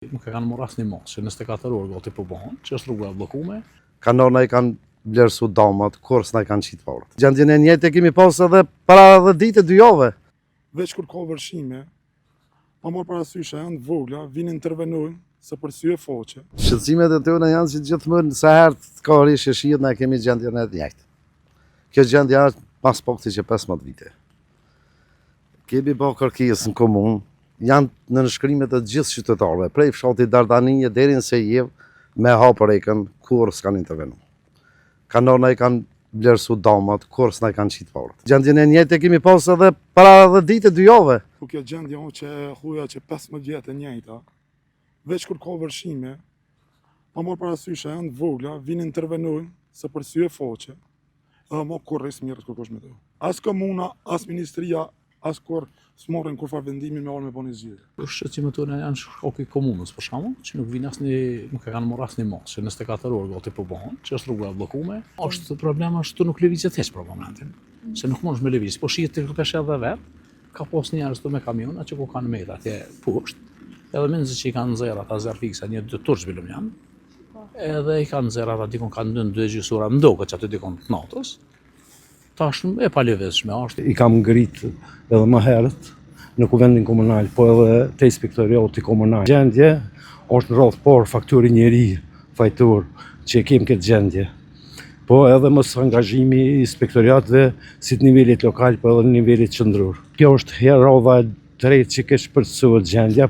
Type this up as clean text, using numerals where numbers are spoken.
Nuk e kanë marrë asnjë mos, që 24 orë gati po bëhen, që është rruga e bllokuar. Kanona i kanë vlerësu damat, kurse na i kanë qitë paurët. Gjendjen e njëjtë e kemi pas edhe para edhe ditë 2 javë. Veç kur ka vërshime, pa marrë parasysh janë të vogla, vinë intervenojnë se për sy e foqe. Shqetësimet e tona janë që gjithmonë sa herë ka rishë shihet na kemi gjendjen e njëjtë. Kjo gjendje është pas pak që 15 vite. Kemi bërë kërkesë në komunë, janë në nënshkrimet e gjithë qytetarëve, prej fshatit Dardaninje deri në Sejev, me hapërejkën, kur s'kanë intervenu. Kanona i kanë vlerësu damat, kur s'na i kanë qitë paurët. Gjendjen e njëjtë e kemi pas edhe para edhe ditë 2 javë. Ku kjo gjendje që huja që 15 vjetë e njëjta, veç kur ka vërshime, pa marrë parasysh janë të vogla, vinë intervenojnë se për sy e foqe, edhe mo kur rrisë mirë të kërkosh me të. As komuna, as ministria, as kur s'morrin kurfar vendimin me orë me bëni zgjedhje. Shqetësimet tona janë shoku i komunës për shkakun, që nuk e kanë marrë asnjë mos, që 24 orë gati po bëhen, që është rruga e bllokuar. Është problemi është nuk lëvizet hiç për momentin. Se nuk mundesh me lëviz, po shihet ti kërkesh edhe vet, ka pas njerëz me kamiona që ku kanë metra atje poshtë. Edhe mendoj që i kanë nxjerr ata zero fiksa, një dy turç bilumjan. Edhe i kanë nxjerr ata dikon kanë ndën 2 gjysora mdoket që aty dikon të natës. Tash e palëvizshme është. I kam ngrit edhe më herët në kuvendin komunal, po edhe te inspektoriati komunal. Gjendje është në rroth, por fakturi njeri fajtor që kemi këtë gjendje. Po edhe mos angazhimi i inspektoriatëve si të nivelit lokal, po edhe në nivelit qendror. Kjo është herë radha e tretë që ke shpërtësuar gjendja.